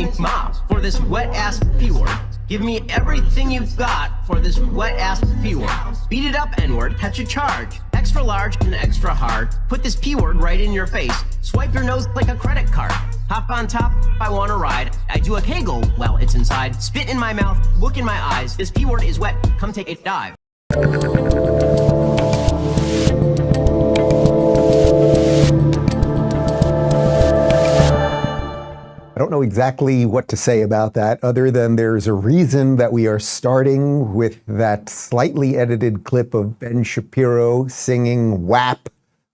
bank mob for this wet-ass P-word. Give me everything you've got for this wet-ass P-word. Beat it up, N-word, catch a charge. Extra large and extra hard. Put this P-word right in your face. Swipe your nose like a credit card. Hop on top, I wanna ride. I do a kegel while it's inside. Spit in my mouth, look in my eyes. This P-word is wet, come take a dive. I don't know exactly what to say about that, other than there's a reason that we are starting with that slightly edited clip of Ben Shapiro singing WAP,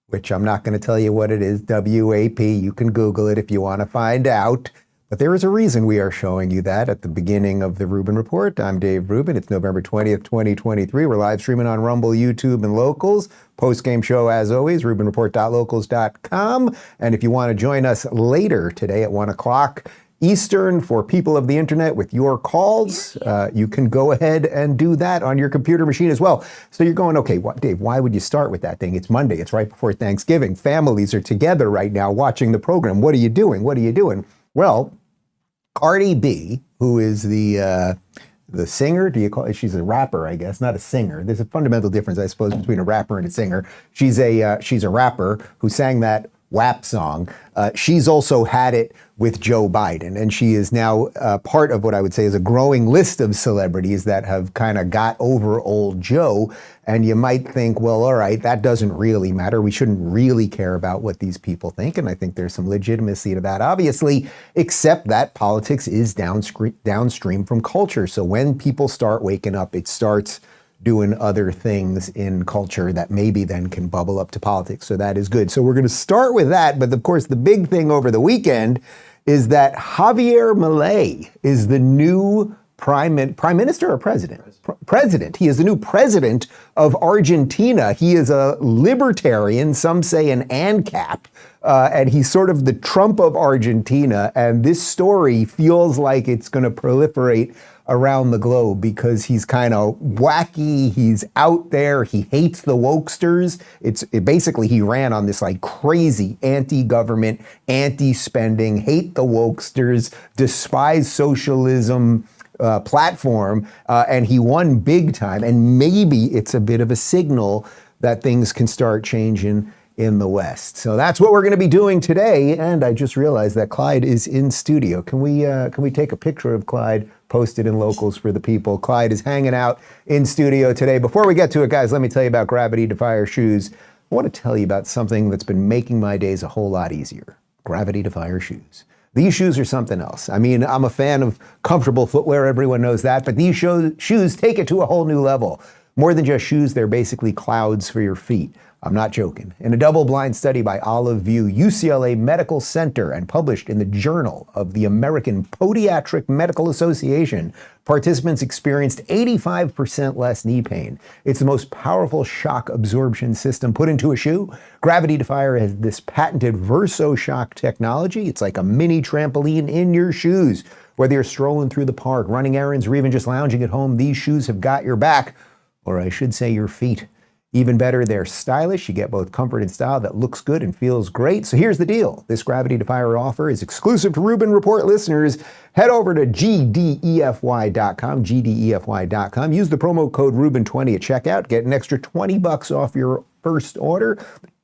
which I'm not going to tell you what it is, W-A-P. You can Google it if you want to find out. But there is a reason we are showing you that at the beginning of the Rubin Report. I'm Dave Rubin. It's November 20th, 2023. We're live streaming on Rumble, YouTube, and Locals. Post-game show, as always, rubinreport.locals.com. And if you want to join us later today at 1 o'clock Eastern for people of the internet with your calls, you can go ahead and do that on your computer machine as well. So you're going, okay, Dave, why would you start with that thing? It's Monday. It's right before Thanksgiving. Families are together right now watching the program. What are you doing? What are you doing? Well, Cardi B, who is the singer, do you call it? She's a rapper, I guess, not a singer. There's a fundamental difference, I suppose, between a rapper and a singer. She's a rapper who sang that WAP song. She's also had it with Joe Biden, and she is now part of what I would say is a growing list of celebrities that have kind of got over old Joe. And you might think, well, all right, that doesn't really matter. We shouldn't really care about what these people think. And I think there's some legitimacy to that, obviously, except that politics is downstream from culture. So when people start waking up, it starts doing other things in culture that maybe then can bubble up to politics. So that is good. So we're going to start with that. But of course, the big thing over the weekend is that Javier Milei is the new prime minister or president? President. He is the new president of Argentina. He is a libertarian, some say an ANCAP, and he's sort of the Trump of Argentina. And this story feels like it's going to proliferate around the globe because he's kind of wacky, he's out there, he hates the wokesters. Basically he ran on this like crazy anti-government, anti-spending, hate the wokesters, despise socialism platform, and he won big time. And maybe it's a bit of a signal that things can start changing in the West. So that's what we're going to be doing today. And I just realized that Clyde is in studio. Can we take a picture of Clyde, post it in Locals for the people? Clyde is hanging out in studio today. Before we get to it, guys, let me tell you about Gravity Defier shoes. I want to tell you about something that's been making my days a whole lot easier. Gravity Defier shoes. These shoes are something else. I mean, I'm a fan of comfortable footwear. Everyone knows that. But these shoes take it to a whole new level. More than just shoes, they're basically clouds for your feet. I'm not joking. In a double-blind study by Olive View, UCLA Medical Center, and published in the Journal of the American Podiatric Medical Association, participants experienced 85% less knee pain. It's the most powerful shock absorption system put into a shoe. Gravity Defier has this patented VersoShock technology. It's like a mini trampoline in your shoes. Whether you're strolling through the park, running errands, or even just lounging at home, these shoes have got your back, or I should say your feet. Even better, they're stylish. You get both comfort and style that looks good and feels great. So here's the deal. This Gravity Defier offer is exclusive to Rubin Report listeners. Head over to gdefy.com, gdefy.com. Use the promo code Rubin20 at checkout. Get an extra $20 off your first order.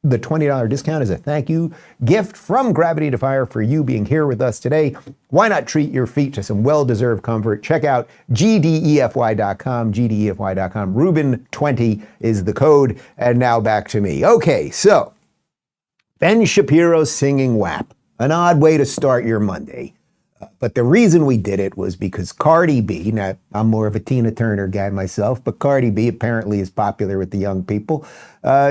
The $20 discount is a thank you gift from Gravity Defier for you being here with us today. Why not treat your feet to some well-deserved comfort? Check out gdefy.com, gdefy.com. Rubin20 is the code. And now back to me. Okay, so Ben Shapiro singing WAP. An odd way to start your Monday. But the reason we did it was because Cardi B, now I'm more of a Tina Turner guy myself, but Cardi B apparently is popular with the young people.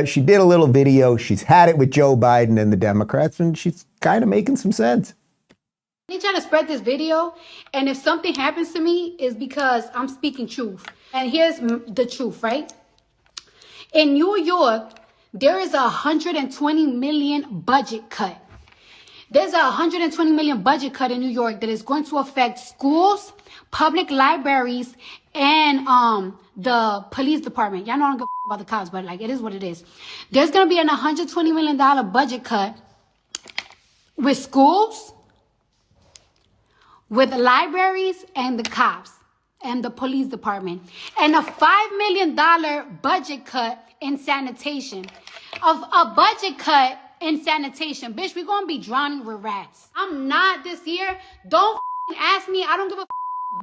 She did a little video. She's had it with Joe Biden and the Democrats, and she's kind of making some sense. They trying to spread this video, and if something happens to me, it's because I'm speaking truth. And here's the truth, right? In New York, there is a $120 million budget cut. There's a $120 million budget cut in New York that is going to affect schools, public libraries, and the police department. Y'all know I don't give a about the cops, but like it is what it is. There's going to be an $120 million budget cut with schools, with the libraries and the cops and the police department, and a $5 million budget cut in sanitation. Of a budget cut in sanitation. Bitch, we're gonna be drowning with rats. I'm not this year. Don't ask me. I don't give a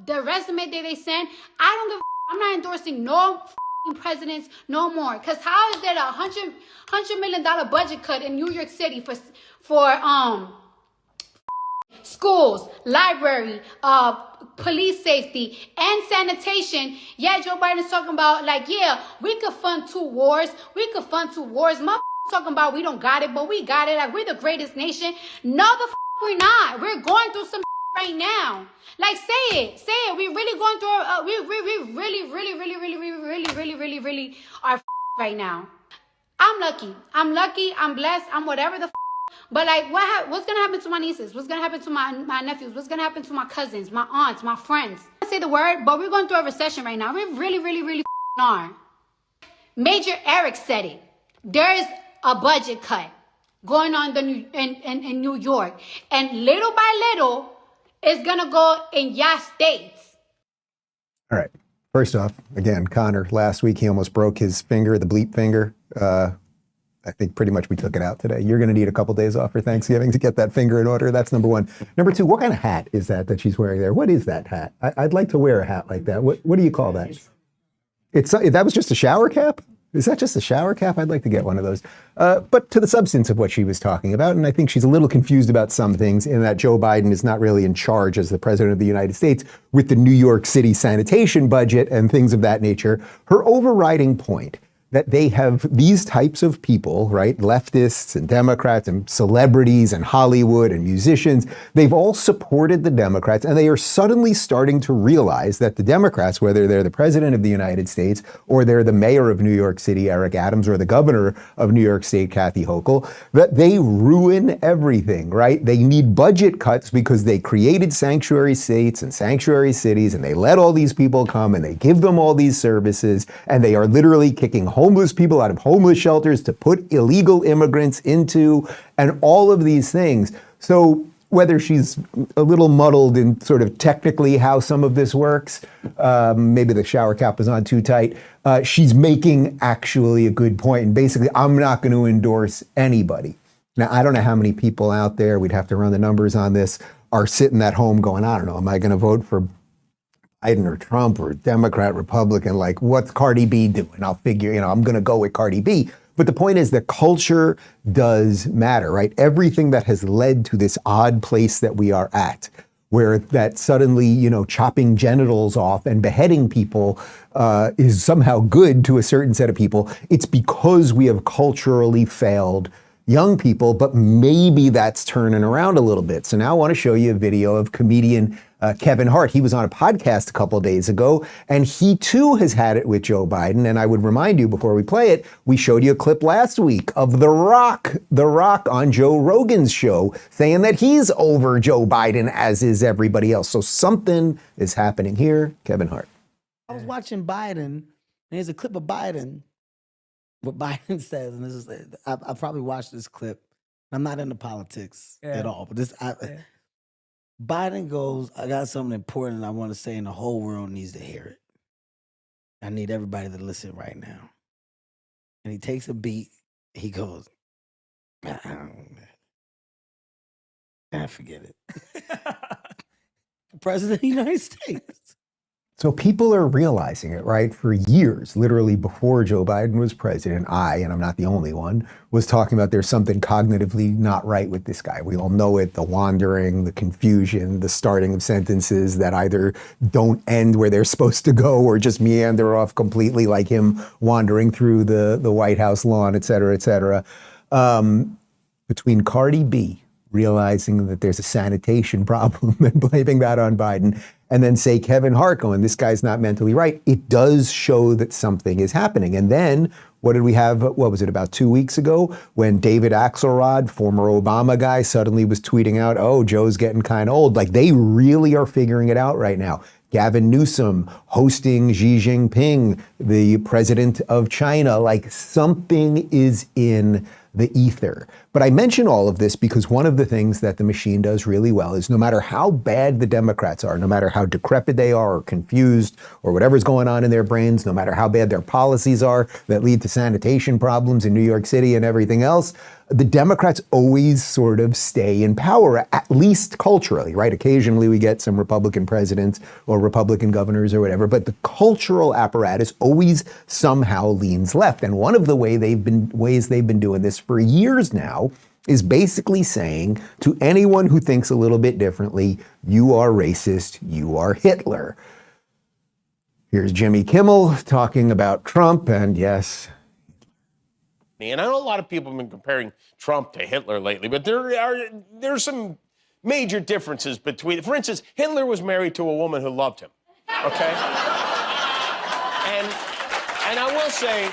the resume that they send. I don't give a I'm not endorsing no presidents no more. Cause how is there a $100 million budget cut in New York City for schools, library, police safety, and sanitation? Yeah, Joe Biden's talking about like, yeah, we could fund 2 wars. We could fund 2 wars. My talking about we don't got it, but we got it. Like, we're the greatest nation. No, we're not. We're going through some right now. Like, say it. We're really going through. We really are right now. I'm lucky. I'm blessed. I'm whatever the. But like, what's gonna happen to my nieces? What's gonna happen to my nephews? What's gonna happen to my cousins, my aunts, my friends? I say the word, but we're going through a recession right now. We really are. Major Eric said it. There is a budget cut going on in New York, and little by little, it's gonna go in your states. All right. First off, again, Connor, last week he almost broke his finger, the bleep finger. I think pretty much we took it out today. You're going to need a couple days off for Thanksgiving to get that finger in order. That's number one. Number two, what kind of hat is that she's wearing there? What is that hat? I'd like to wear a hat like that. What do you call that? That was just a shower cap? Is that just a shower cap? I'd like to get one of those. But to the substance of what she was talking about, and I think she's a little confused about some things in that Joe Biden is not really in charge as the president of the United States with the New York City sanitation budget and things of that nature. Her overriding point that they have these types of people, right? Leftists and Democrats and celebrities and Hollywood and musicians, they've all supported the Democrats, and they are suddenly starting to realize that the Democrats, whether they're the president of the United States or they're the mayor of New York City, Eric Adams, or the governor of New York State, Kathy Hochul, that they ruin everything, right? They need budget cuts because they created sanctuary states and sanctuary cities, and they let all these people come and they give them all these services, and they are literally kicking homeless people out of homeless shelters to put illegal immigrants into, and all of these things. So whether she's a little muddled in sort of technically how some of this works, maybe the shower cap was on too tight, she's making actually a good point. And basically, I'm not going to endorse anybody. Now, I don't know how many people out there, we'd have to run the numbers on this, are sitting at home going, I don't know, am I going to vote for Biden or Trump or Democrat, Republican, like what's Cardi B doing? I'll figure, I'm going to go with Cardi B. But the point is that culture does matter, right? Everything that has led to this odd place that we are at, where that suddenly, chopping genitals off and beheading people is somehow good to a certain set of people. It's because we have culturally failed young people, but maybe that's turning around a little bit. So now I want to show you a video of comedian Kevin Hart. He was on a podcast a couple of days ago, and he too has had it with Joe Biden. And I would remind you before we play it, we showed you a clip last week of The Rock on Joe Rogan's show saying that he's over Joe Biden, as is everybody else. So something is happening here. Kevin Hart. I was watching Biden, and there's a clip of Biden, what Biden says, and this is, I probably watched this clip. I'm not into politics at all, but Biden goes, I got something important I want to say, and the whole world needs to hear it. I need everybody to listen right now. And he takes a beat. He goes, forget it. The President of the United States. So people are realizing it, right? For years, literally before Joe Biden was president, and I'm not the only one, was talking about there's something cognitively not right with this guy. We all know it, the wandering, the confusion, the starting of sentences that either don't end where they're supposed to go or just meander off completely, like him wandering through the White House lawn, et cetera, et cetera. Between Cardi B realizing that there's a sanitation problem and blaming that on Biden, and then say Kevin Hart going, this guy's not mentally right, it does show that something is happening. And then what did we have, what was it, about 2 weeks ago, when David Axelrod, former Obama guy, suddenly was tweeting out, oh, Joe's getting kind of old. Like, they really are figuring it out right now. Gavin Newsom hosting Xi Jinping the president of China. Like, something is in the ether. But I mention all of this because one of the things that the machine does really well is no matter how bad the Democrats are, no matter how decrepit they are or confused or whatever's going on in their brains, no matter how bad their policies are that lead to sanitation problems in New York City and everything else, the Democrats always sort of stay in power, at least culturally, right? Occasionally we get some Republican presidents or Republican governors or whatever, but the cultural apparatus always somehow leans left. And one of the ways they've been doing this for years now is basically saying to anyone who thinks a little bit differently, you are racist, you are Hitler. Here's Jimmy Kimmel talking about Trump, and yes. And I know a lot of people have been comparing Trump to Hitler lately, but there's some major differences between. For instance, Hitler was married to a woman who loved him. Okay, and I will say,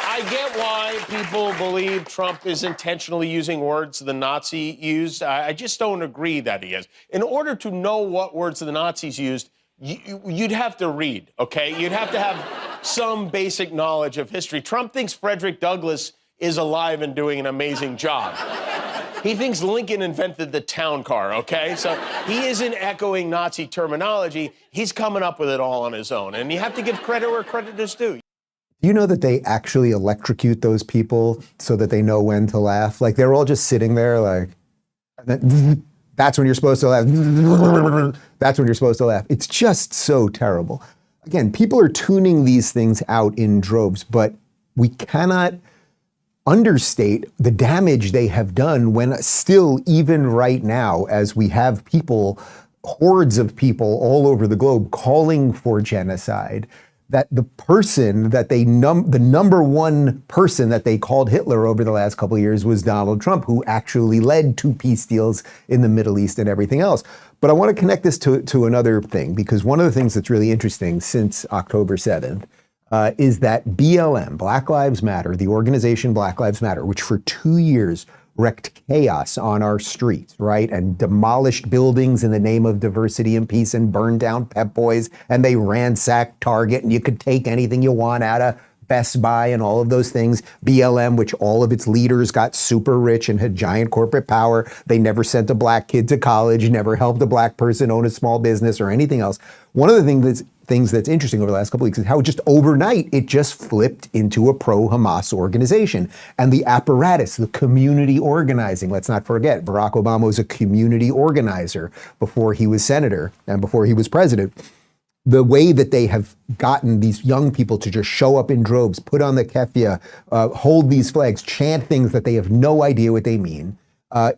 I get why people believe Trump is intentionally using words the Nazi used. I just don't agree that he is. In order to know what words the Nazis used, you'd have to read, okay? You'd have to have some basic knowledge of history. Trump thinks Frederick Douglass is alive and doing an amazing job. He thinks Lincoln invented the town car, okay? So he isn't echoing Nazi terminology. He's coming up with it all on his own. And you have to give credit where credit is due. Do you know that they actually electrocute those people so that they know when to laugh? Like, they're all just sitting there like, that's when you're supposed to laugh. That's when you're supposed to laugh. It's just so terrible. Again, people are tuning these things out in droves, but we cannot understate the damage they have done when still, even right now, as we have people, hordes of people all over the globe calling for genocide, that the person that the number one person that they called Hitler over the last couple of years was Donald Trump, who actually led to peace deals in the Middle East and everything else. But I want to connect this to another thing, because one of the things that's really interesting since October 7th is that BLM, Black Lives Matter, the organization Black Lives Matter, which for 2 years wreaked chaos on our streets, right? And demolished buildings in the name of diversity and peace and burned down Pep Boys, and they ransacked Target, and you could take anything you want out of Best Buy and all of those things. BLM, which all of its leaders got super rich and had giant corporate power. They never sent a black kid to college, never helped a black person own a small business or anything else. One of the things that's interesting over the last couple of weeks is how just overnight it just flipped into a pro-Hamas organization. And the apparatus, the community organizing, let's not forget, Barack Obama was a community organizer before he was senator and before he was president. The way that they have gotten these young people to just show up in droves, put on the keffiyeh, hold these flags, chant things that they have no idea what they mean,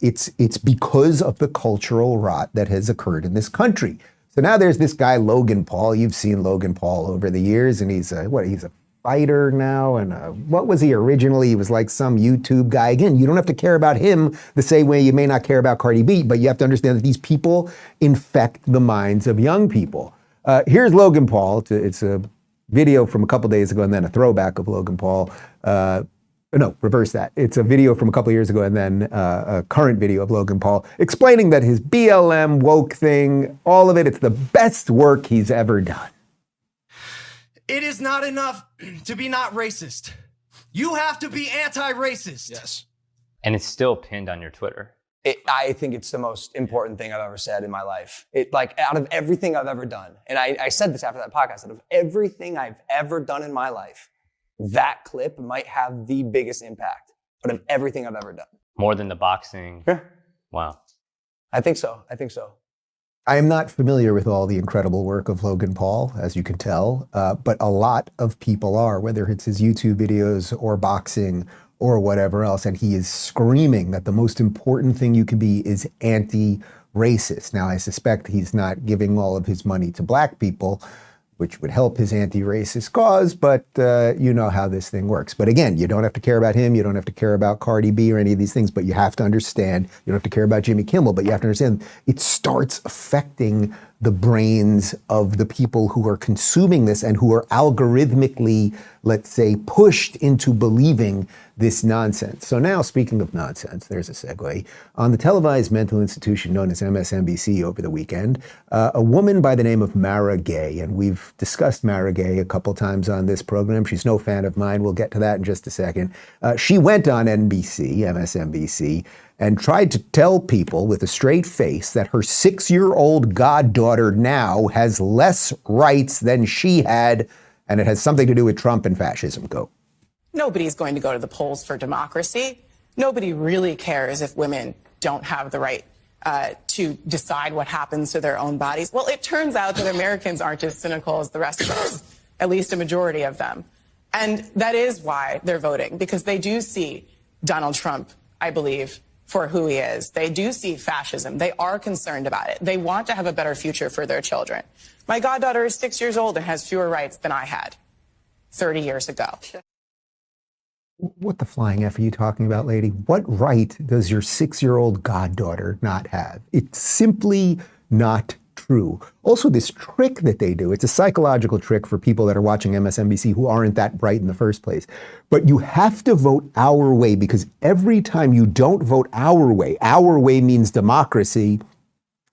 it's because of the cultural rot that has occurred in this country. So now there's this guy, Logan Paul. You've seen Logan Paul over the years, and he's a fighter now. And what was he originally? He was like some YouTube guy. Again, you don't have to care about him the same way you may not care about Cardi B, but you have to understand that these people infect the minds of young people. Here's Logan Paul. It's a video from a couple days ago and then a throwback of Logan Paul. No, reverse that. It's a video from a couple of years ago and then a current video of Logan Paul explaining that his BLM woke thing, all of it, it's the best work he's ever done. It is not enough to be not racist. You have to be anti-racist. Yes. And it's still pinned on your Twitter. I think it's the most important thing I've ever said in my life. Out of everything I've ever done, and I said this after that podcast, out of everything I've ever done in my life, that clip might have the biggest impact out of everything I've ever done. More than the boxing? Yeah. Wow. I think so. I am not familiar with all the incredible work of Logan Paul, as you can tell, but a lot of people are, whether it's his YouTube videos or boxing or whatever else, and he is screaming that the most important thing you can be is anti-racist. Now, I suspect he's not giving all of his money to black people, which would help his anti-racist cause, but you know how this thing works. But again, you don't have to care about him, you don't have to care about Cardi B or any of these things, but you have to understand, you don't have to care about Jimmy Kimmel, but you have to understand it starts affecting the brains of the people who are consuming this and who are algorithmically, let's say, pushed into believing this nonsense. So now, speaking of nonsense, there's a segue. On the televised mental institution known as MSNBC over the weekend, a woman by the name of Mara Gay, and we've discussed Mara Gay a couple times on this program. She's no fan of mine. We'll get to that in just a second. She went on MSNBC, and tried to tell people with a straight face that her 6-year-old goddaughter now has less rights than she had, and it has something to do with Trump and fascism. Go. Nobody's going to go to the polls for democracy. Nobody really cares if women don't have the right to decide what happens to their own bodies. Well, it turns out that Americans aren't as cynical as the rest of us, at least a majority of them. And that is why they're voting, because they do see Donald Trump, I believe, for who he is. They do see fascism. They are concerned about it. They want to have a better future for their children. My goddaughter is 6 years old and has fewer rights than I had 30 years ago. What the flying F are you talking about, lady? What right does your 6-year-old goddaughter not have? It's simply not true. Also, this trick that they do, it's a psychological trick for people that are watching MSNBC who aren't that bright in the first place. But you have to vote our way, because every time you don't vote our way means democracy.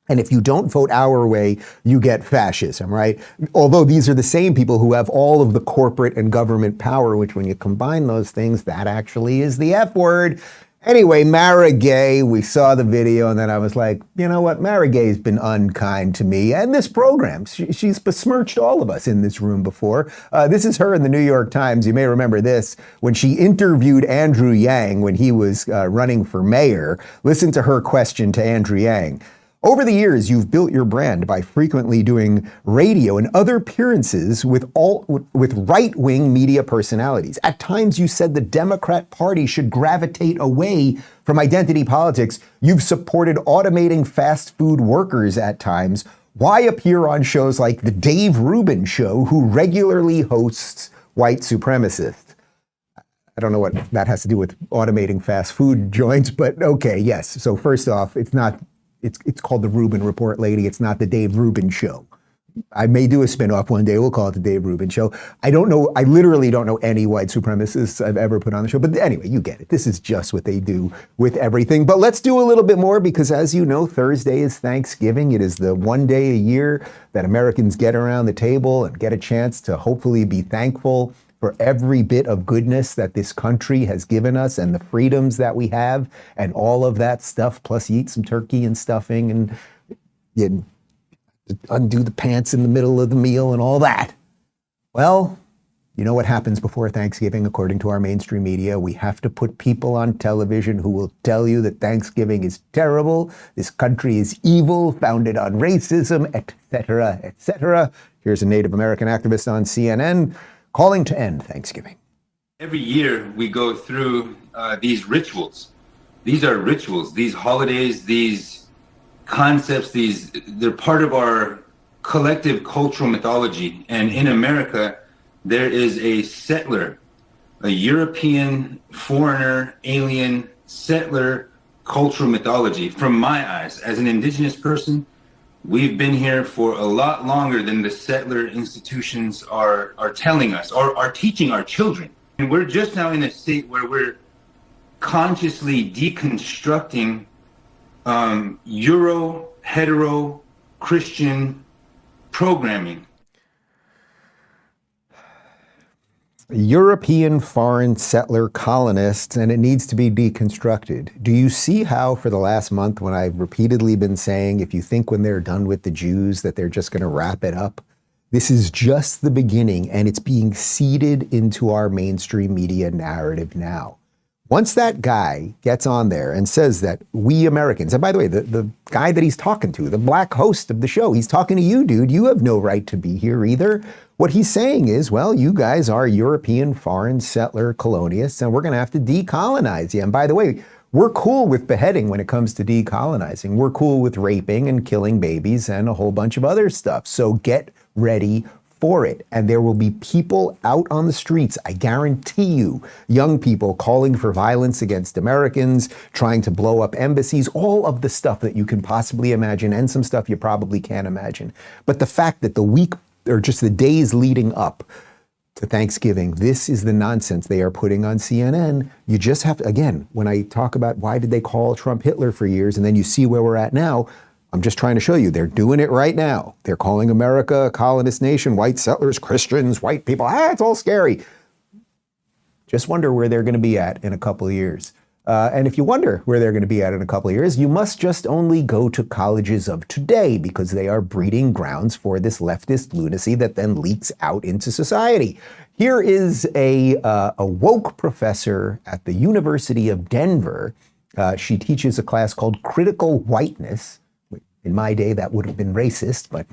And if you don't vote our way, you get fascism, right? Although these are the same people who have all of the corporate and government power, which when you combine those things, that actually is the F word. Anyway, Mara Gay, we saw the video, and then I was like, you know what? Mara Gay's been unkind to me and this program. She's besmirched all of us in this room before. This is her in the New York Times. You may remember this when she interviewed Andrew Yang when he was running for mayor. Listen to her question to Andrew Yang. Over the years, you've built your brand by frequently doing radio and other appearances with right-wing media personalities. At times, you said the Democrat Party should gravitate away from identity politics. You've supported automating fast food workers at times. Why appear on shows like The Dave Rubin Show, who regularly hosts white supremacists? I don't know what that has to do with automating fast food joints, but okay, yes. So first off, it's called The Rubin Report, lady. It's not The Dave Rubin Show. I may do a spinoff one day. We'll call it The Dave Rubin Show. I literally don't know any white supremacists I've ever put on the show. But anyway, you get it. This is just what they do with everything. But let's do a little bit more, because as you know, Thursday is Thanksgiving. It is the one day a year that Americans get around the table and get a chance to hopefully be thankful for every bit of goodness that this country has given us and the freedoms that we have and all of that stuff. Plus you eat some turkey and stuffing and you undo the pants in the middle of the meal and all that. Well, you know what happens before Thanksgiving, according to our mainstream media? We have to put people on television who will tell you that Thanksgiving is terrible, this country is evil, founded on racism, etc., etc. Here's a Native American activist on CNN calling to end Thanksgiving. Every year we go through these rituals. These are rituals, these holidays, these concepts, they're part of our collective cultural mythology. And in America, there is a settler, a European, foreigner, alien, settler cultural mythology. From my eyes, as an indigenous person, we've been here for a lot longer than the settler institutions are telling us or are teaching our children. And we're just now in a state where we're consciously deconstructing Euro, hetero, Christian programming. European foreign settler colonists, and it needs to be deconstructed. Do you see how for the last month when I've repeatedly been saying, if you think when they're done with the Jews that they're just going to wrap it up, this is just the beginning, and it's being seeded into our mainstream media narrative now. Once that guy gets on there and says that we Americans, and by the way, the guy that he's talking to, the black host of the show, he's talking to you, dude. You have no right to be here either. What he's saying is, well, you guys are European foreign settler colonialists, and we're going to have to decolonize you. And by the way, we're cool with beheading when it comes to decolonizing. We're cool with raping and killing babies and a whole bunch of other stuff. So get ready for it. And there will be people out on the streets, I guarantee you, young people calling for violence against Americans, trying to blow up embassies, all of the stuff that you can possibly imagine, and some stuff you probably can't imagine. But the fact that the week, or just the days leading up to Thanksgiving, this is the nonsense they are putting on CNN. You just have to, again, when I talk about why did they call Trump Hitler for years, and then you see where we're at now, I'm just trying to show you, they're doing it right now. They're calling America a colonist nation, white settlers, Christians, white people. It's all scary. Just wonder where they're going to be at in a couple of years. And if you wonder where they're going to be at in a couple of years, you must just only go to colleges of today, because they are breeding grounds for this leftist lunacy that then leaks out into society. Here is a woke professor at the University of Denver. She teaches a class called Critical Whiteness. In my day, that would have been racist, but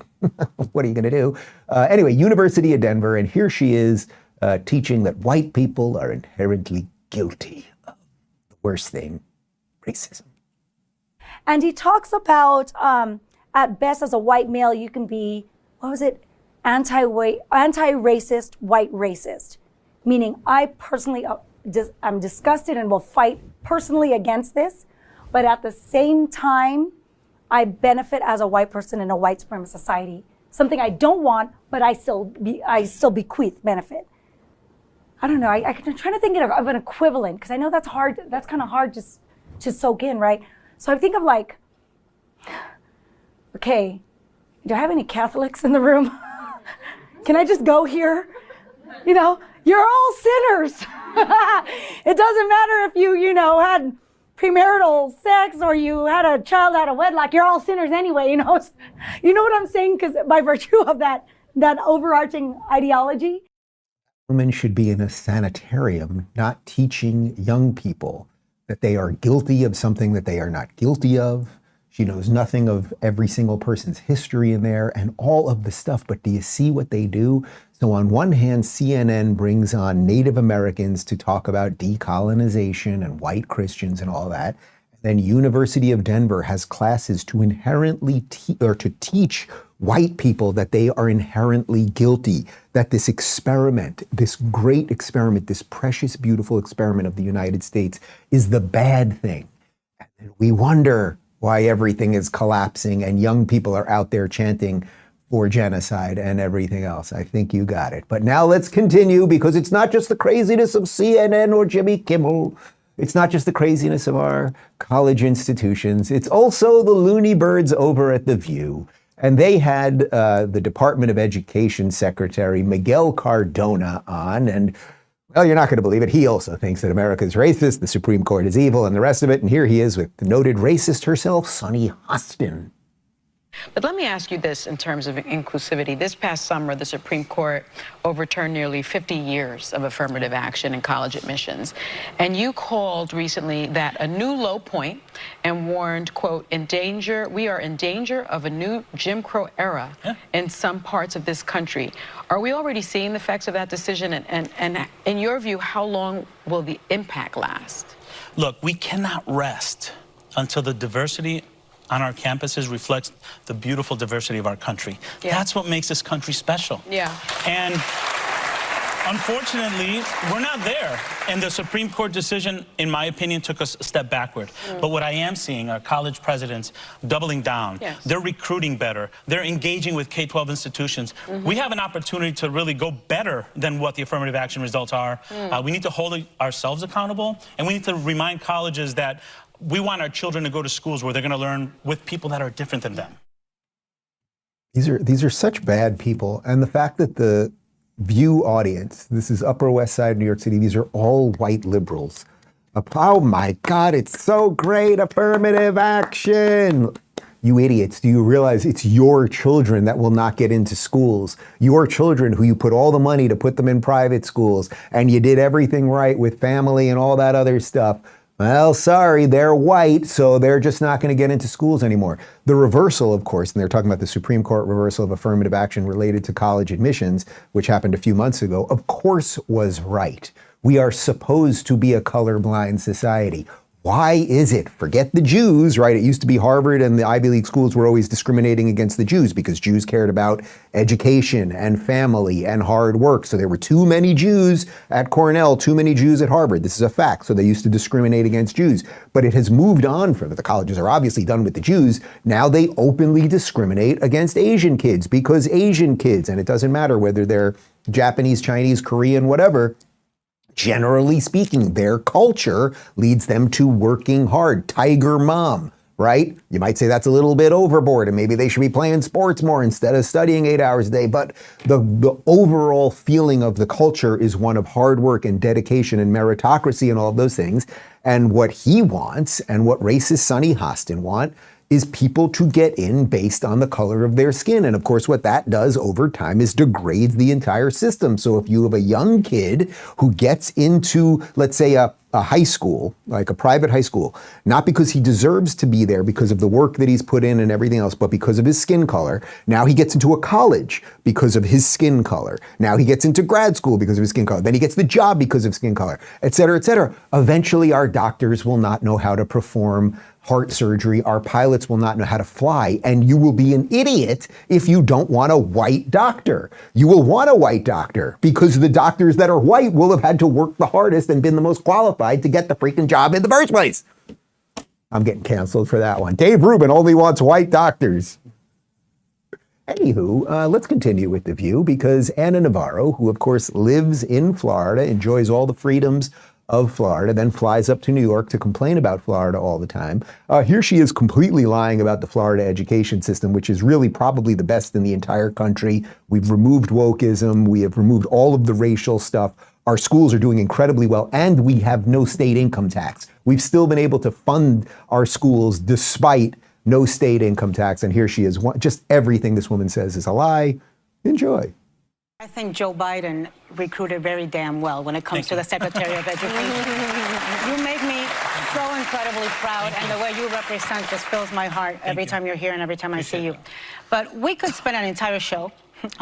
what are you going to do? Anyway, University of Denver, and here she is teaching that white people are inherently guilty of the worst thing, racism. And he talks about, at best as a white male, you can be, anti-racist, white racist. Meaning I personally, I'm disgusted and will fight personally against this, but at the same time, I benefit as a white person in a white supremacist society. Something I don't want, but I still bequeath benefit. I don't know. I'm trying to think of an equivalent, because I know that's hard. That's kind of hard to soak in, right? So I think of like, okay, do I have any Catholics in the room? Can I just go here? You know, you're all sinners. It doesn't matter if you had premarital sex or you had a child out of wedlock. You're all sinners anyway. You know what I'm saying? Because by virtue of that overarching ideology. Women should be in a sanitarium, not teaching young people that they are guilty of something that they are not guilty of. She knows nothing of every single person's history in there and all of the stuff. But do you see what they do? So on one hand, CNN brings on Native Americans to talk about decolonization and white Christians and all that. Then University of Denver has classes to inherently teach white people that they are inherently guilty, that this experiment, this great experiment, this precious, beautiful experiment of the United States is the bad thing. And we wonder why everything is collapsing and young people are out there chanting for genocide and everything else. I think you got it. But now let's continue, because it's not just the craziness of CNN or Jimmy Kimmel. It's not just the craziness of our college institutions. It's also the loony birds over at The View. And they had the Department of Education Secretary Miguel Cardona on, and well, you're not going to believe it. He also thinks that America is racist, the Supreme Court is evil, and the rest of it. And here he is with the noted racist herself, Sunny Hostin. But let me ask you this in terms of inclusivity. This past summer, the Supreme Court overturned nearly 50 years of affirmative action in college admissions. And you called recently that a new low point and warned, quote, we are in danger of a new Jim Crow era in some parts of this country. Are we already seeing the effects of that decision? And in your view, how long will the impact last? Look, we cannot rest until the diversity on our campuses reflects the beautiful diversity of our country. Yeah. That's what makes this country special. Yeah. And unfortunately, we're not there. And the Supreme Court decision, in my opinion, took us a step backward. But what I am seeing are college presidents doubling down. Yes. They're recruiting better. They're engaging with K-12 institutions. We have an opportunity to really go better than what the affirmative action results are. We need to hold ourselves accountable, and we need to remind colleges that we want our children to go to schools where they're going to learn with people that are different than them. These are such bad people. And the fact that the View audience, this is Upper West Side, New York City, these are all white liberals. Oh my God, it's so great, affirmative action. You idiots, do you realize it's your children that will not get into schools? Your children who you put all the money to put them in private schools, and you did everything right with family and all that other stuff. Well, sorry, they're white, so they're just not going to get into schools anymore. The reversal, of course, and they're talking about the Supreme Court reversal of affirmative action related to college admissions, which happened a few months ago, of course was right. We are supposed to be a colorblind society. Why is it? Forget the Jews, right? It used to be Harvard and the Ivy League schools were always discriminating against the Jews because Jews cared about education and family and hard work. So there were too many Jews at Cornell, too many Jews at Harvard. This is a fact. So they used to discriminate against Jews. But it has moved on from it. The colleges are obviously done with the Jews. Now they openly discriminate against Asian kids because Asian kids, and it doesn't matter whether they're Japanese, Chinese, Korean, whatever, generally speaking, their culture leads them to working hard. Tiger mom, right? You might say that's a little bit overboard and maybe they should be playing sports more instead of studying 8 hours a day. But the overall feeling of the culture is one of hard work and dedication and meritocracy and all of those things. And what he wants and what racist Sonny Hostin want is people to get in based on the color of their skin. And of course, what that does over time is degrades the entire system. So if you have a young kid who gets into, let's say, a high school, like a private high school, not because he deserves to be there because of the work that he's put in and everything else, but because of his skin color. Now he gets into a college because of his skin color. Now he gets into grad school because of his skin color. Then he gets the job because of skin color, et cetera, et cetera. Eventually, our doctors will not know how to perform heart surgery. Our pilots will not know how to fly. And you will be an idiot if you don't want a white doctor. You will want a white doctor because the doctors that are white will have had to work the hardest and been the most qualified to get the freaking job in the first place. I'm getting canceled for that one. Dave Rubin only wants white doctors. Anywho, let's continue with The View because Anna Navarro, who of course lives in Florida, enjoys all the freedoms of Florida, then flies up to New York to complain about Florida all the time. Here she is completely lying about the Florida education system, which is really probably the best in the entire country. We've removed wokeism. We have removed all of the racial stuff. Our schools are doing incredibly well, and we have no state income tax. We've still been able to fund our schools despite no state income tax. And here she is. Just everything this woman says is a lie. Enjoy. I think Joe Biden recruited very damn well when it comes to the Secretary of Education. You make me so incredibly proud, and the way you represent just fills my heart every time you're here and every time I see you. But we could spend an entire show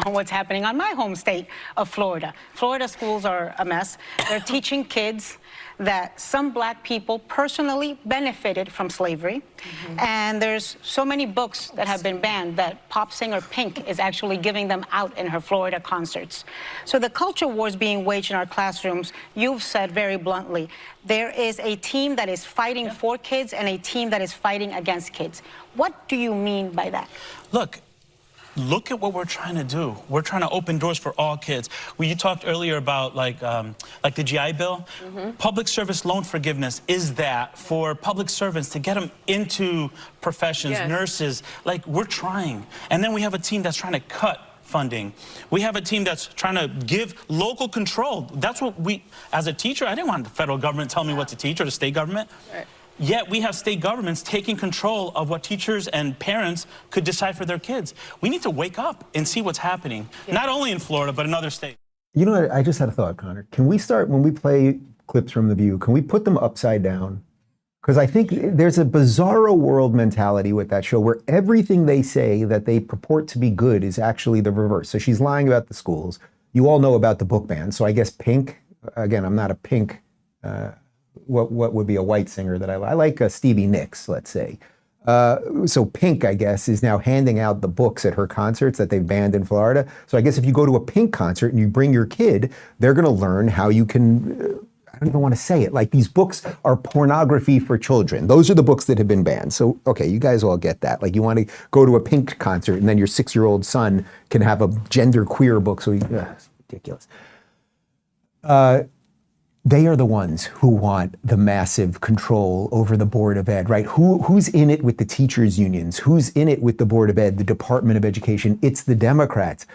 on what's happening on my home state of Florida. Florida schools are a mess. They're teaching kids that some black people personally benefited from slavery. And there's so many books that have been banned that pop singer Pink is actually giving them out in her Florida concerts. So the culture wars being waged in our classrooms, you've said very bluntly, there is a team that is fighting for kids and a team that is fighting against kids. What do you mean by that? Look at what we're trying to do. We're trying to open doors for all kids. You talked earlier about like the GI Bill. Public service loan forgiveness is that for public servants to get them into professions, nurses. Like, we're trying. And then we have a team that's trying to cut funding. We have a team that's trying to give local control. That's what as a teacher, I didn't want the federal government telling me what to teach or the state government. Yet we have state governments taking control of what teachers and parents could decide for their kids. We need to wake up and see what's happening, not only in Florida, but in other states. You know what? I just had a thought, Connor. Can we start, when we play clips from The View, can we put them upside down? Because I think there's a bizarro world mentality with that show where everything they say that they purport to be good is actually the reverse. So she's lying about the schools. You all know about the book ban. So I guess Pink, again, I'm not a Pink, what would be a white singer that I like Stevie Nicks, let's say. So Pink, I guess, is now handing out the books at her concerts that they've banned in Florida. So I guess if you go to a Pink concert and you bring your kid, they're going to learn how you can, I don't even want to say it, like these books are pornography for children. Those are the books that have been banned. So, okay, you guys all get that. Like you want to go to a Pink concert and then your 6-year-old son can have a gender queer book. So it's ridiculous. They are the ones who want the massive control over the Board of Ed, right? Who's in it with the teachers' unions? Who's in it with the Board of Ed, the Department of Education? It's the Democrats.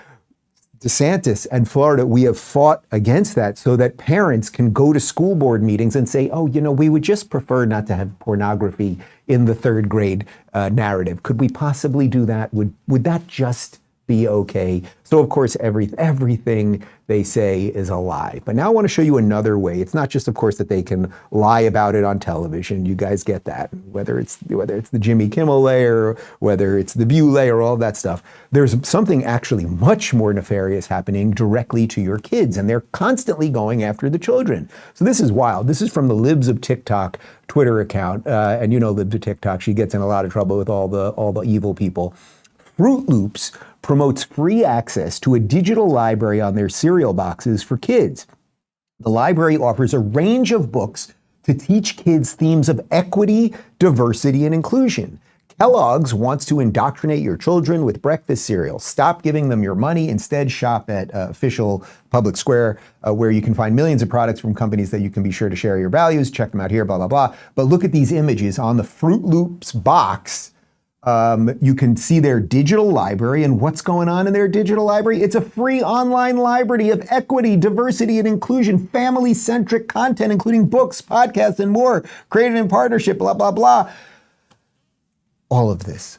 DeSantis and Florida, we have fought against that so that parents can go to school board meetings and say, oh, you know, we would just prefer not to have pornography in the 3rd grade narrative. Could we possibly do that? Would that just be okay. So of course, everything they say is a lie. But now I want to show you another way. It's not just, of course, that they can lie about it on television. You guys get that. Whether it's the Jimmy Kimmel layer, whether it's the View layer, all that stuff. There's something actually much more nefarious happening directly to your kids, and they're constantly going after the children. So this is wild. This is from the Libs of TikTok Twitter account, and you know Libs of TikTok. She gets in a lot of trouble with all the evil people. Fruit Loops promotes free access to a digital library on their cereal boxes for kids. The library offers a range of books to teach kids themes of equity, diversity, and inclusion. Kellogg's wants to indoctrinate your children with breakfast cereal. Stop giving them your money. Instead, shop at official Public Square, where you can find millions of products from companies that you can be sure to share your values. Check them out here, blah, blah, blah. But look at these images on the Fruit Loops box. You can see their digital library, and what's going on in their digital library? It's a free online library of equity, diversity, and inclusion, family-centric content, including books, podcasts, and more, created in partnership, blah, blah, blah. All of this,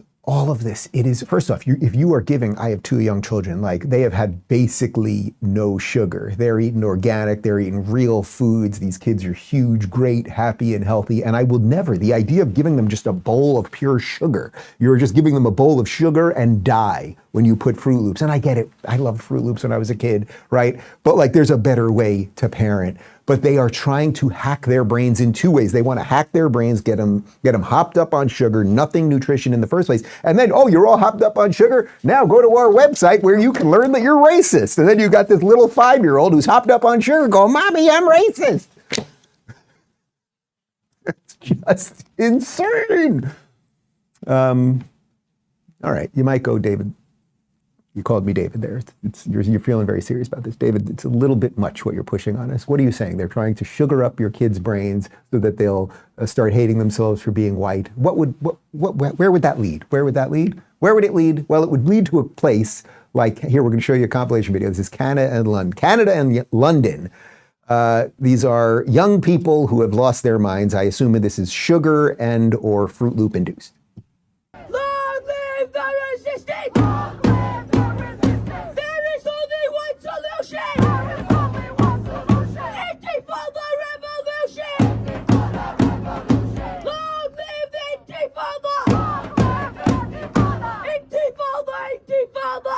it is, first off, if you are giving, I have 2 young children, like they have had basically no sugar. They're eating organic, they're eating real foods. These kids are huge, great, happy, and healthy. And I will never, the idea of giving them just a bowl of pure sugar, you're just giving them a bowl of sugar and die when you put Fruit Loops. And I get it, I loved Fruit Loops when I was a kid, right? But like there's a better way to parent. But they are trying to hack their brains in 2 ways. They want to hack their brains, get them hopped up on sugar, nothing nutrition in the first place. And then, oh, you're all hopped up on sugar? Now go to our website where you can learn that you're racist. And then you got this little 5-year-old who's hopped up on sugar going, Mommy, I'm racist. It's just insane. All right, you might go, David. You called me David there. You're feeling very serious about this. David, it's a little bit much what you're pushing on us. What are you saying? They're trying to sugar up your kids' brains so that they'll start hating themselves for being white. Where would that lead? Where would that lead? Where would it lead? Well, it would lead to a place like, here, we're going to show you a compilation video. This is Canada and London. These are young people who have lost their minds. I assume this is sugar and or Fruit Loop induced. Long live the resistance! Intifada revolution! Long live the Intifada! Intifada!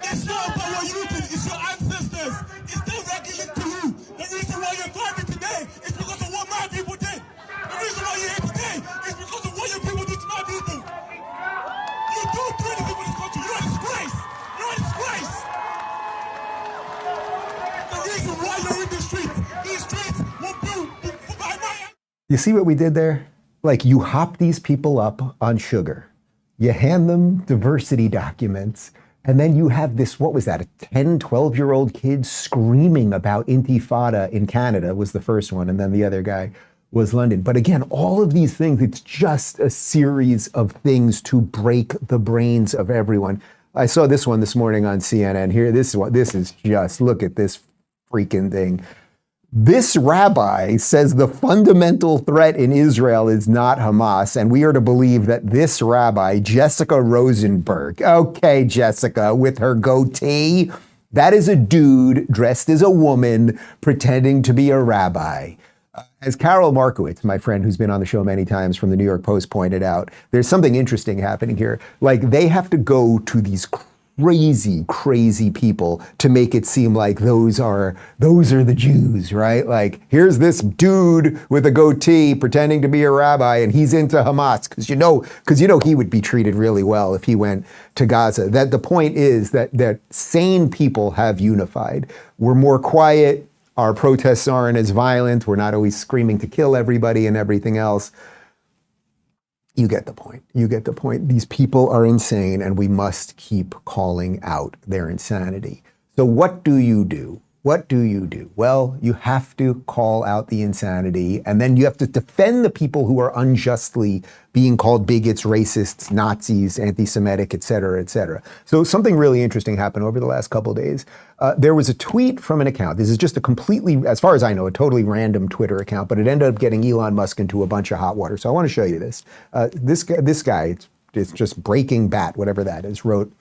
It's not about your youth, it's your ancestors. It's directly linked to you. The reason why you're fighting today is because of what my people did. The reason why you're here today is because of what your people did to my people. You don't do anything for this country. You're a disgrace. You're a disgrace. The reason why you're in the streets, these streets will be by my... You see what we did there? Like, you hop these people up on sugar. You hand them diversity documents, and then you have this, what was that, a 10, 12-year-old kid screaming about intifada in Canada was the first one, and then the other guy was London. But again, all of these things, it's just a series of things to break the brains of everyone. I saw this one this morning on CNN here. This is just, look at this freaking thing. This rabbi says the fundamental threat in Israel is not Hamas, and we are to believe that this rabbi, Jessica Rosenberg, okay, Jessica, with her goatee, that is a dude dressed as a woman pretending to be a rabbi. As Carol Markowitz, my friend who's been on the show many times from the New York Post, pointed out, there's something interesting happening here. Like, they have to go to these crazy people to make it seem like those are the Jews, right? Like, here's this dude with a goatee pretending to be a rabbi, and he's into Hamas, because you know he would be treated really well if he went to Gaza. That the point is that sane people have unified. We're more quiet. Our protests aren't as violent. We're not always screaming to kill everybody and everything else. You get the point. You get the point. These people are insane, and we must keep calling out their insanity. So what do you do? What do you do? Well, you have to call out the insanity, and then you have to defend the people who are unjustly being called bigots, racists, Nazis, anti-Semitic, et cetera, et cetera. So something really interesting happened over the last couple of days. There was a tweet from an account. This is just a completely, as far as I know, a totally random Twitter account, but it ended up getting Elon Musk into a bunch of hot water. So I want to show you this. This guy, it's just Breaking Bat, whatever that is, wrote,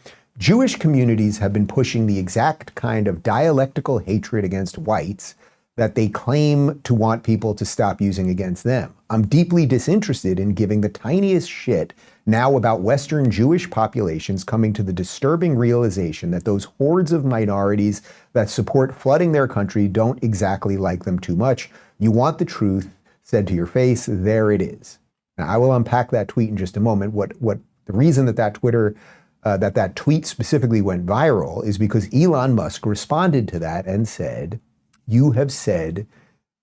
Jewish communities have been pushing the exact kind of dialectical hatred against whites that they claim to want people to stop using against them. I'm deeply disinterested in giving the tiniest shit now about Western Jewish populations coming to the disturbing realization that those hordes of minorities that support flooding their country don't exactly like them too much. You want the truth said to your face, there it is. Now, I will unpack that tweet in just a moment. What the reason that that tweet specifically went viral is because Elon Musk responded to that and said, you have said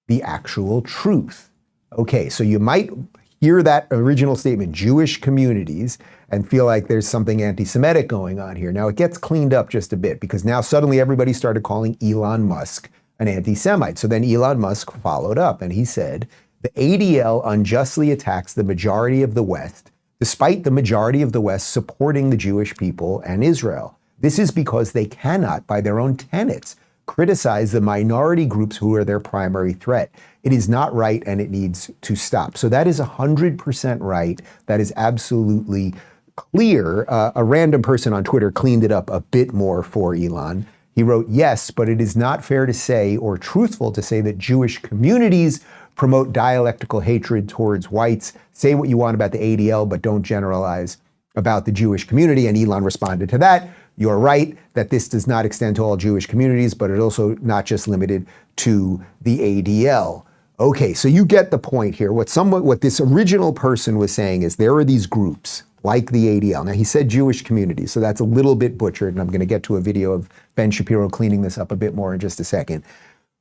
the actual truth. Okay, so you might hear that original statement, Jewish communities, and feel like there's something anti-Semitic going on here. Now it gets cleaned up just a bit because now suddenly everybody started calling Elon Musk an anti-Semite. So then Elon Musk followed up and he said, the ADL unjustly attacks the majority of the West, despite the majority of the West supporting the Jewish people and Israel. This is because they cannot, by their own tenets, criticize the minority groups who are their primary threat. It is not right and it needs to stop. So that is 100% right. That is absolutely clear. A random person on Twitter cleaned it up a bit more for Elon. He wrote, yes, but it is not fair to say or truthful to say that Jewish communities promote dialectical hatred towards whites. Say what you want about the ADL, but don't generalize about the Jewish community. And Elon responded to that. You're right that this does not extend to all Jewish communities, but it's also not just limited to the ADL. Okay, so you get the point here. What this original person was saying is there are these groups like the ADL. Now he said Jewish communities, so that's a little bit butchered, and I'm going to get to a video of Ben Shapiro cleaning this up a bit more in just a second.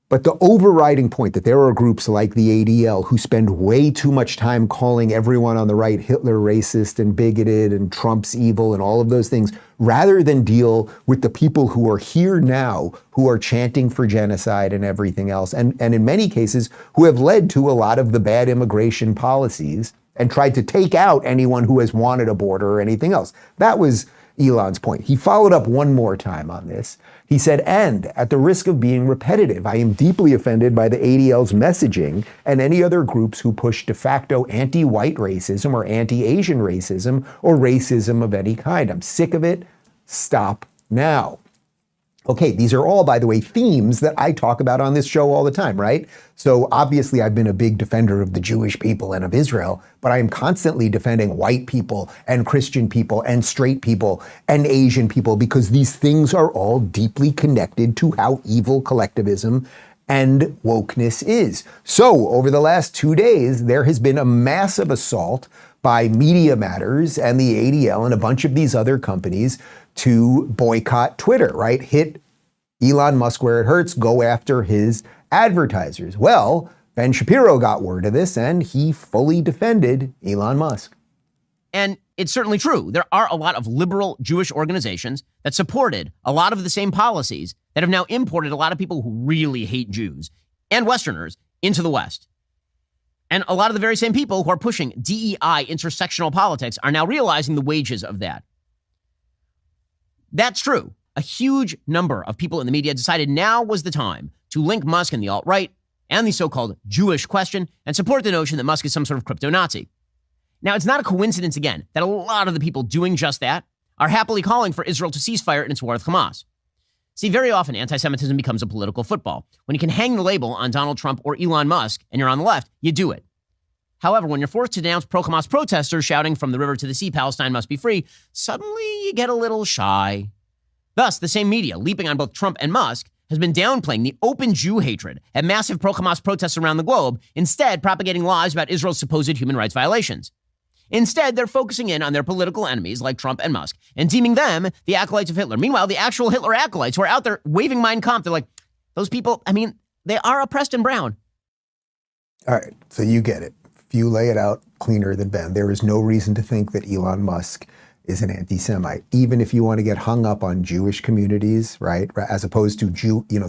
But the overriding point that there are groups like the ADL who spend way too much time calling everyone on the right Hitler racist and bigoted and Trump's evil and all of those things, rather than deal with the people who are here now, who are chanting for genocide and everything else, and in many cases, who have led to a lot of the bad immigration policies and tried to take out anyone who has wanted a border or anything else. That was Elon's point. He followed up one more time on this. He said, and at the risk of being repetitive, I am deeply offended by the ADL's messaging and any other groups who push de facto anti-white racism or anti-Asian racism or racism of any kind. I'm sick of it. Stop now. Okay, these are all, by the way, themes that I talk about on this show all the time, right? So obviously I've been a big defender of the Jewish people and of Israel, but I am constantly defending white people and Christian people and straight people and Asian people because these things are all deeply connected to how evil collectivism and wokeness is. So over the last 2 days, there has been a massive assault by Media Matters and the ADL and a bunch of these other companies to boycott Twitter, right? Hit Elon Musk where it hurts, go after his advertisers. Well, Ben Shapiro got word of this and he fully defended Elon Musk. And it's certainly true. There are a lot of liberal Jewish organizations that supported a lot of the same policies that have now imported a lot of people who really hate Jews and Westerners into the West. And a lot of the very same people who are pushing DEI intersectional politics are now realizing the wages of that. That's true. A huge number of people in the media decided now was the time to link Musk and the alt-right and the so-called Jewish question and support the notion that Musk is some sort of crypto-Nazi. Now, it's not a coincidence, again, that a lot of the people doing just that are happily calling for Israel to cease fire in its war with Hamas. See, very often anti-Semitism becomes a political football. When you can hang the label on Donald Trump or Elon Musk and you're on the left, you do it. However, when you're forced to denounce pro-Hamas protesters shouting from the river to the sea, Palestine must be free, suddenly you get a little shy. Thus, the same media, leaping on both Trump and Musk, has been downplaying the open Jew hatred at massive pro-Hamas protests around the globe, instead propagating lies about Israel's supposed human rights violations. Instead, they're focusing in on their political enemies like Trump and Musk and deeming them the acolytes of Hitler. Meanwhile, the actual Hitler acolytes who are out there waving Mein Kampf, they're like, those people, I mean, they are oppressed and brown. All right, so you get it. If you lay it out cleaner than Ben, there is no reason to think that Elon Musk is an anti-Semite, even if you want to get hung up on Jewish communities, right? As opposed to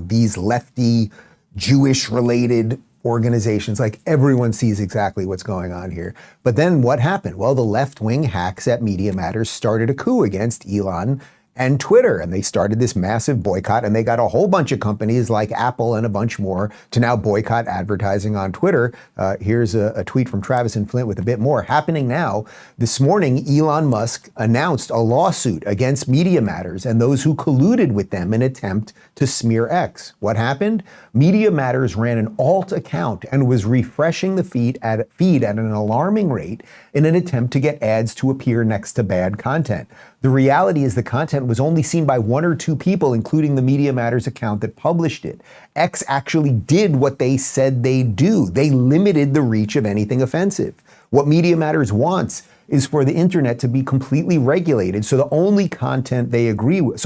these lefty Jewish-related organizations, like everyone sees exactly what's going on here. But then what happened? Well, the left-wing hacks at Media Matters started a coup against Elon and Twitter. And they started this massive boycott, and they got a whole bunch of companies like Apple and a bunch more to now boycott advertising on Twitter. Here's a tweet from Travis and Flint with a bit more. Happening now, this morning, Elon Musk announced a lawsuit against Media Matters and those who colluded with them in an attempt to smear X. What happened? Media Matters ran an alt account and was refreshing the feed at an alarming rate in an attempt to get ads to appear next to bad content. The reality is the content was only seen by 1 or 2 people, including the Media Matters account that published it. X actually did what they said they'd do. They limited the reach of anything offensive. What Media Matters wants is for the internet to be completely regulated, so only content they agree with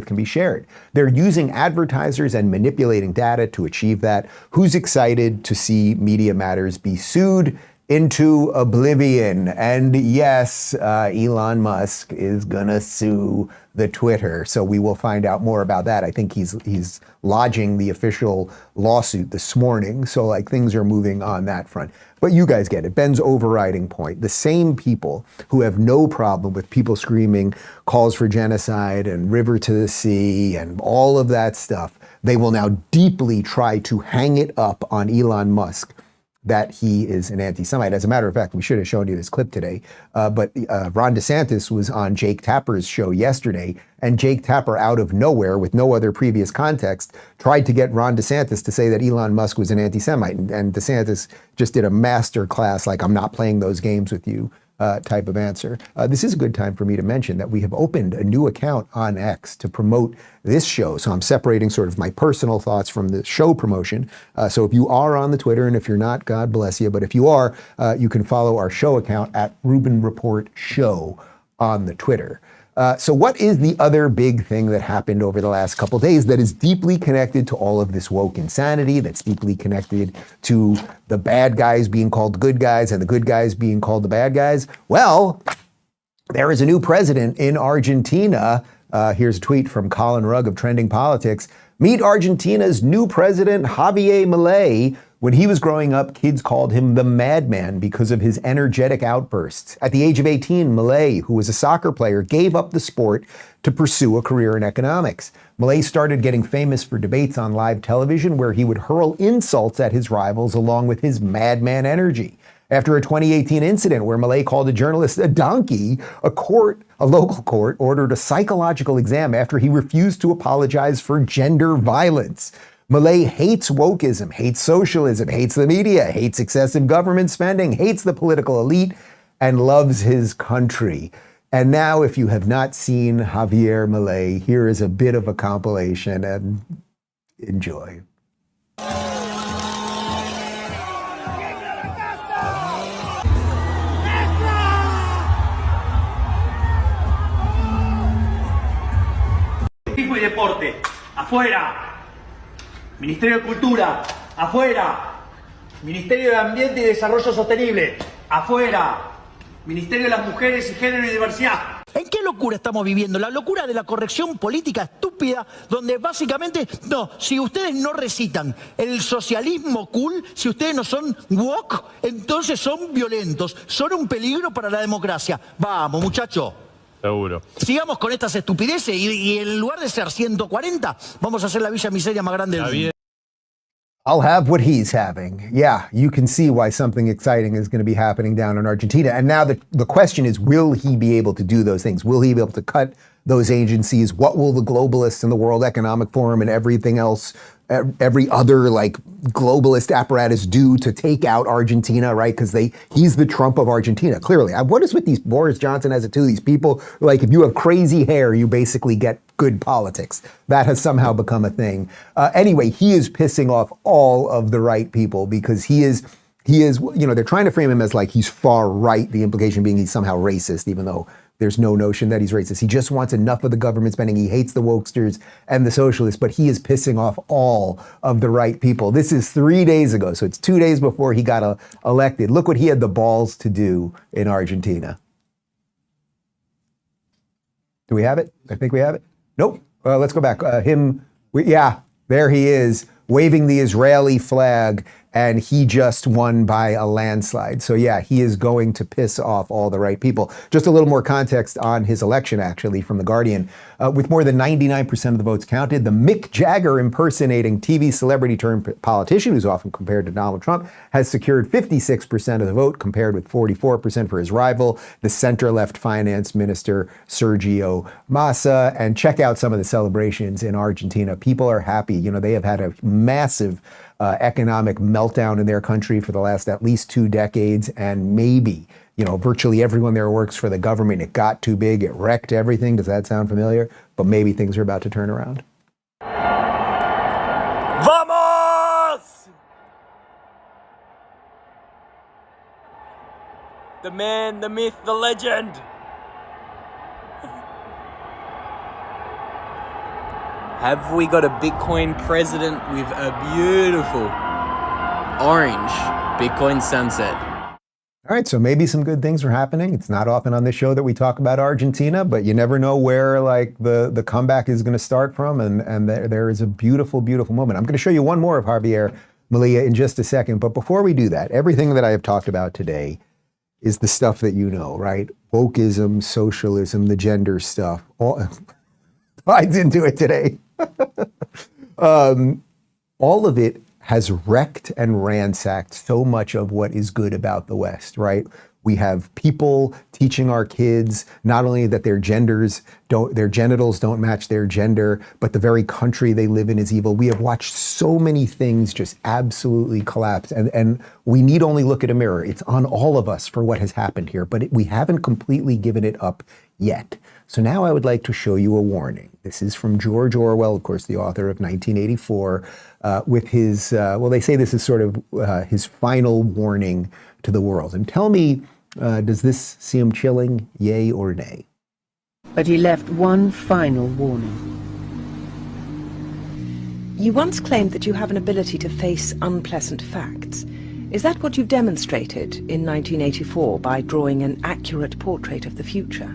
can be shared. They're using advertisers and manipulating data to achieve that. Who's excited to see Media Matters be sued into oblivion? And yes, Elon Musk is gonna sue the Twitter. So we will find out more about that. I think he's lodging the official lawsuit this morning. So like things are moving on that front. But you guys get it. Ben's overriding point. The same people who have no problem with people screaming calls for genocide and river to the sea and all of that stuff, they will now deeply try to hang it up on Elon Musk that he is an anti-Semite. As a matter of fact, we should have shown you this clip today, but Ron DeSantis was on Jake Tapper's show yesterday, and Jake Tapper, out of nowhere, with no other previous context, tried to get Ron DeSantis to say that Elon Musk was an anti-Semite, and DeSantis just did a master class, like, I'm not playing those games with you, type of answer. This is a good time for me to mention that we have opened a new account on X to promote this show. So I'm separating sort of my personal thoughts from the show promotion. So if you are on the Twitter, and if you're not, God bless you. But if you are, you can follow our show account at Rubin Report Show on the Twitter. So what is the other big thing that happened over the last couple of days that is deeply connected to all of this woke insanity, that's deeply connected to the bad guys being called good guys and the good guys being called the bad guys? Well, there is a new president in Argentina. Here's a tweet from Colin Rugg of Trending Politics. Meet Argentina's new president, Javier Milei. When he was growing up, kids called him the madman because of his energetic outbursts. At the age of 18, Milei, who was a soccer player, gave up the sport to pursue a career in economics. Milei started getting famous for debates on live television where he would hurl insults at his rivals along with his madman energy. After a 2018 incident where Milei called a journalist a donkey, a local court ordered a psychological exam after he refused to apologize for gender violence. Milei hates wokeism, hates socialism, hates the media, hates excessive government spending, hates the political elite, and loves his country. And now, if you have not seen Javier Milei, here is a bit of a compilation, and enjoy. Turismo y deporte, afuera. Ministerio de Cultura, afuera. Ministerio de Ambiente y Desarrollo Sostenible, afuera. Ministerio de las Mujeres y Género y Diversidad. ¿En qué locura estamos viviendo? La locura de la corrección política estúpida, donde básicamente, no, si ustedes no recitan el socialismo cool, si ustedes no son woke, entonces son violentos, son un peligro para la democracia. Vamos, muchachos. Seguro. Sigamos con estas estupideces y en lugar de ser 140, vamos a hacer la Villa Miseria más grande del mundo. I'll have what he's having. Yeah, you can see why something exciting is going to be happening down in Argentina. And now the question is, will he be able to do those things? Will he be able to cut those agencies? What will the globalists and the World Economic Forum and everything else, every other like globalist apparatus do to take out Argentina, right? Because he's the Trump of Argentina, clearly. What is with these, Boris Johnson has it too, these people, like if you have crazy hair, you basically get good politics. That has somehow become a thing. Anyway, he is pissing off all of the right people because he is, they're trying to frame him as like he's far right, the implication being he's somehow racist, even though there's no notion that he's racist. He just wants enough of the government spending. He hates the wokesters and the socialists, but he is pissing off all of the right people. This is 3 days ago, so it's 2 days before he got elected. Look what he had the balls to do in Argentina. Do we have it? I think we have it. Nope. Let's go back. There he is, waving the Israeli flag and he just won by a landslide. So yeah, he is going to piss off all the right people. Just a little more context on his election, actually, from The Guardian. With more than 99% of the votes counted, the Mick Jagger impersonating TV celebrity turned politician, who's often compared to Donald Trump, has secured 56% of the vote, compared with 44% for his rival, the center-left finance minister, Sergio Massa. And check out some of the celebrations in Argentina. People are happy. You know, they have had a massive economic meltdown in their country for the last at least 2 decades, and maybe, you know, virtually everyone there works for the government. It got too big, it wrecked everything. Does that sound familiar? But maybe things are about to turn around. Vamos! The man, the myth, the legend. Have we got a Bitcoin president with a beautiful orange Bitcoin sunset? All right, so maybe some good things are happening. It's not often on this show that we talk about Argentina, but you never know where like the comeback is going to start from, and there is a beautiful, beautiful moment. I'm going to show you one more of Javier Milei in just a second, but before we do that, everything that I have talked about today is the stuff that you know, right? Wokeism, socialism, the gender stuff, all slides into it today. All of it has wrecked and ransacked so much of what is good about the West, right? We have people teaching our kids not only that their genitals don't match their gender, but the very country they live in is evil. We have watched so many things just absolutely collapse, and we need only look at a mirror. It's on all of us for what has happened here, but we haven't completely given it up yet. So now I would like to show you a warning. This is from George Orwell, of course, the author of 1984, with his, well, they say this is sort of his final warning to the world. And tell me, does this seem chilling, yay or nay? But he left one final warning. You once claimed that you have an ability to face unpleasant facts. Is that what you've demonstrated in 1984 by drawing an accurate portrait of the future?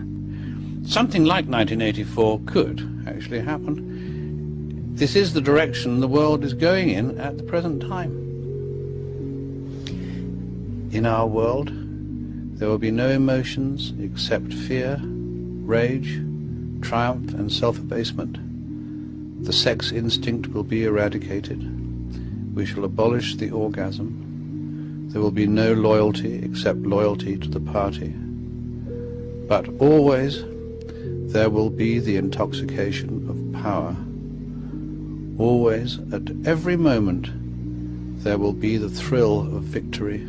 Something like 1984 could actually happen. This is the direction the world is going in at the present time. In our world, there will be no emotions except fear, rage, triumph, and self-abasement. The sex instinct will be eradicated. We shall abolish the orgasm. There will be no loyalty except loyalty to the party. But always, there will be the intoxication of power. Always, at every moment, there will be the thrill of victory,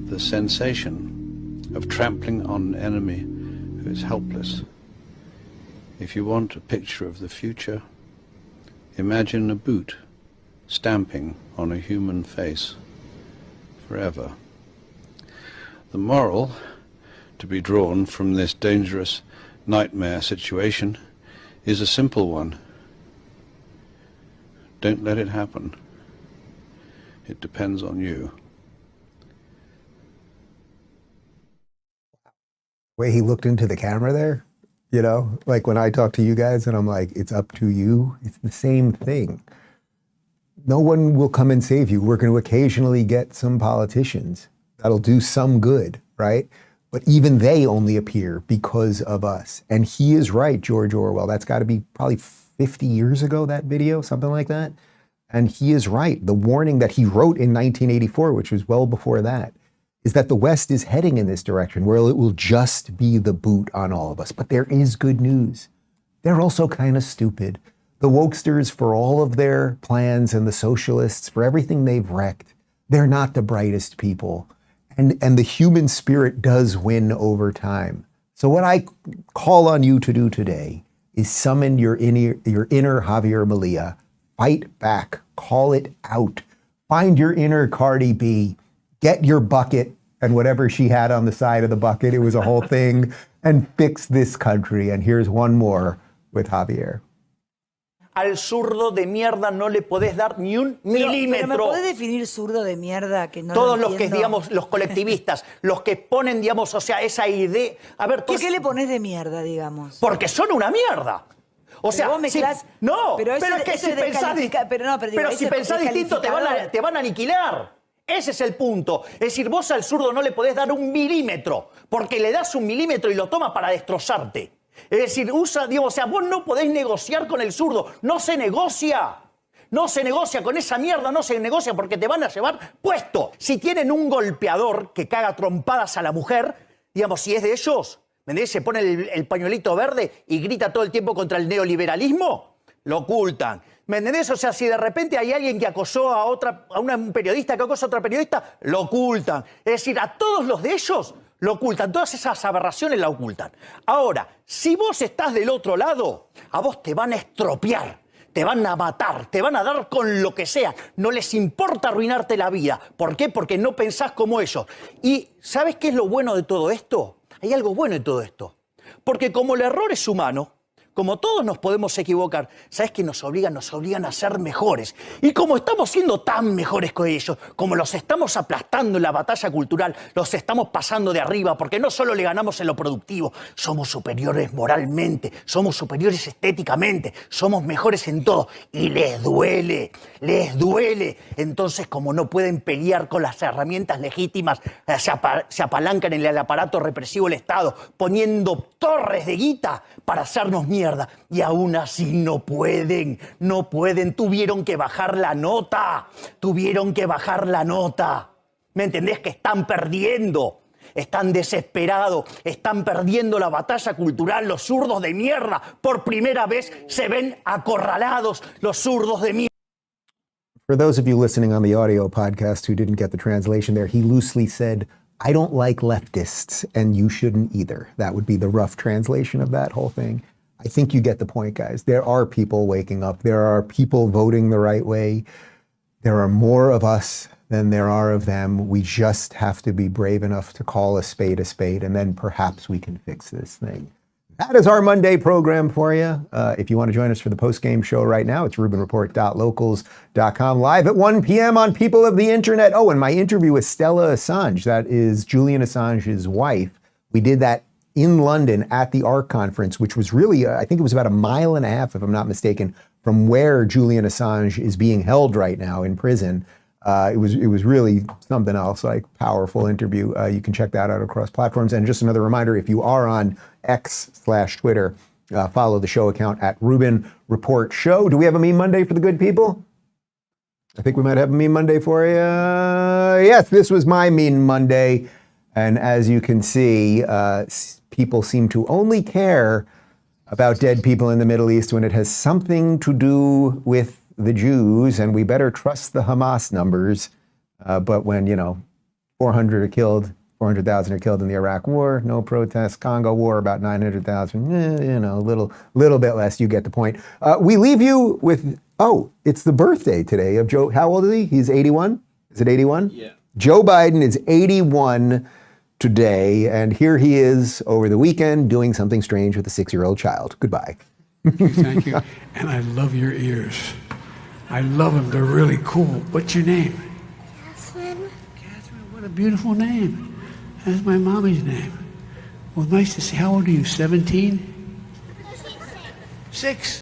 the sensation of trampling on an enemy who is helpless. If you want a picture of the future, imagine a boot stamping on a human face forever. The moral to be drawn from this dangerous nightmare situation is a simple one. Don't let it happen. It depends on you. The way he looked into the camera there, you know, like when I talk to you guys and I'm like, it's up to you. It's the same thing. No one will come and save you. We're going to occasionally get some politicians that'll do some good, right? But even they only appear because of us. And he is right, George Orwell. That's got to be probably 50 years ago, that video, something like that. And he is right. The warning that he wrote in 1984, which was well before that, is that the West is heading in this direction where it will just be the boot on all of us. But there is good news. They're also kind of stupid. The wokesters, for all of their plans, and the socialists, for everything they've wrecked, they're not the brightest people. And the human spirit does win over time. So what I call on you to do today is summon your inner Javier Milei. Fight back. Call it out. Find your inner Cardi B. Get your bucket and whatever she had on the side of the bucket, it was a whole thing, and fix this country. And here's one more with Javier. Al zurdo de mierda no le podés dar ni un milímetro. Pero ¿me podés definir zurdo de mierda? Que no Todos lo los que, digamos, los colectivistas, los que ponen, digamos, o sea, esa idea... A ver, ¿Por qué le pones de mierda, digamos? Porque son una mierda. O sea, vos mezclás... no, pero es que si pensás, pero si pensás distinto te van a aniquilar. Ese es el punto. Es decir, vos al zurdo no le podés dar 1 milímetro, porque le das 1 milímetro y lo toma para destrozarte. Es decir, vos no podés negociar con el zurdo. No se negocia. No se negocia con esa mierda, no se negocia porque te van a llevar puesto. Si tienen un golpeador que caga trompadas a la mujer, si es de ellos, ¿entendés? Se pone el pañuelito verde y grita todo el tiempo contra el neoliberalismo, lo ocultan. ¿Me entendés? O sea, si de repente hay alguien que acosó a un periodista que acosa a otra periodista, lo ocultan. Es decir, a todos los de ellos lo ocultan. Todas esas aberraciones la ocultan. Ahora, si vos estás del otro lado, a vos te van a estropear, te van a matar, te van a dar con lo que sea. No les importa arruinarte la vida. ¿Por qué? Porque no pensás como ellos. Y ¿sabes qué es lo bueno de todo esto? Hay algo bueno en todo esto. Porque como el error es humano, como todos nos podemos equivocar, ¿sabes qué nos obligan? Nos obligan a ser mejores. Y como estamos siendo tan mejores que ellos, como los estamos aplastando en la batalla cultural, los estamos pasando de arriba, porque no solo le ganamos en lo productivo, somos superiores moralmente, somos superiores estéticamente, somos mejores en todo. Y les duele, les duele. Entonces, como no pueden pelear con las herramientas legítimas, se apalancan en el aparato represivo del Estado, poniendo torres de guita para hacernos mierda. Y aún así no pueden, tuvieron que bajar la nota, ¿Me entendés? Que están perdiendo, están desesperados, están perdiendo la batalla cultural, los zurdos de mierda, por primera vez se ven acorralados, los zurdos de mierda. For those of you listening on the audio podcast who didn't get the translation there, he loosely said, I don't like leftists, and you shouldn't either. That would be the rough translation of that whole thing. I think you get the point, guys. There are people waking up. There are people voting the right way. There are more of us than there are of them. We just have to be brave enough to call a spade, and then perhaps we can fix this thing. That is our Monday program for you. If you want to join us for the post-game show right now, it's rubinreport.locals.com, live at 1 p.m. on People of the Internet. Oh, and my interview with Stella Assange, that is Julian Assange's wife. We did that in London at the ARC conference, which was really, I think it was about 1.5 miles, if I'm not mistaken, from where Julian Assange is being held right now in prison. It was really something else, like powerful interview. You can check that out across platforms. And just another reminder, if you are on X/Twitter, follow the show account at Rubin Report Show. Do we have a Meme Monday for the good people? I think we might have a Meme Monday for you. Yes, this was my Meme Monday. And as you can see, people seem to only care about dead people in the Middle East when it has something to do with the Jews, and we better trust the Hamas numbers. But when, 400 are killed, 400,000 are killed in the Iraq War, no protests. Congo War, about 900,000, a little bit less. You get the point. We leave you with, it's the birthday today of Joe. How old is he? He's 81? Is it 81? Yeah. Joe Biden is 81 today, and here he is over the weekend doing something strange with a 6-year-old child. Goodbye. Thank you. And I love your ears. I love them. They're really cool. What's your name? Catherine. Catherine, what a beautiful name. That's my mommy's name. Well, nice to see. How old are you, 17? 6.